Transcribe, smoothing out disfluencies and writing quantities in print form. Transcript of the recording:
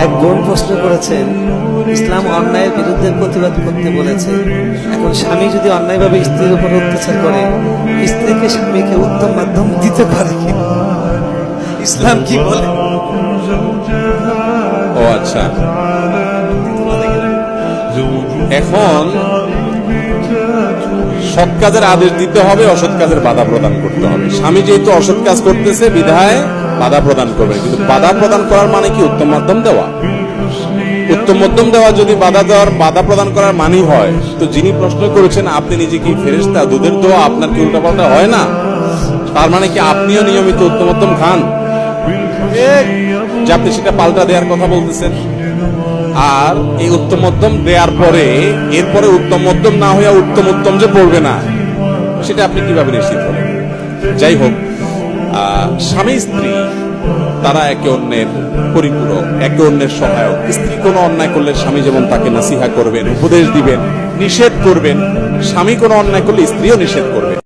এক বোন প্রশ্ন করেছেন, ইসলাম অন্যায়ের বিরুদ্ধে প্রতিবাদ করতে বলেছে। এখন স্বামী যদি অন্যায়ভাবে স্ত্রীর উপর অত্যাচার করে, স্ত্রীকে স্বামীকে উত্তম মাধ্যম দিতে পারে কি? ইসলাম কি বলে? ও আচ্ছা, এখন সৎ কাজের আদেশ দিতে হবে, অসৎ কাজের বাধা প্রদান করতে হবে। স্বামী যেহেতু অসৎ কাজ করতেছে বিধায় বাধা প্রদান করবে, কিন্তু বাধা প্রদান করার মানে কি উত্তম মাধ্যম দেওয়া? উত্তম মধ্যম দেওয়া যদি বাধা প্রদান করার মানেই হয়, তো যিনি প্রশ্ন করেছেন আপনি নিজে কি ফেরেশতা? দুধের দোয়া আপনার কি উল্টাপাল্টা হয় না? তার মানে কি আপনিও নিয়মিত উত্তম মধ্যম খান, যে আপনি সেটা পাল্টা দেওয়ার কথা বলতেছেন? আর এই উত্তম মধ্যম দেওয়ার পরে এরপরে উত্তম মধ্যম না হইয়া উত্তম উত্তম যে পড়বে না, সেটা আপনি কিভাবে নিশ্চিত হলেন? যাই হোক, স্বামী স্ত্রী তারা একে অন্যের পরিপূরক, একে অন্যের সহায়ক। স্ত্রী কোনো অন্যায় করলে স্বামী যেমন তাকে নাসিহা করবেন, উপদেশ দিবেন, নিষেধ করবেন, স্বামী কোনো অন্যায় করলে স্ত্রীও নিষেধ করবেন।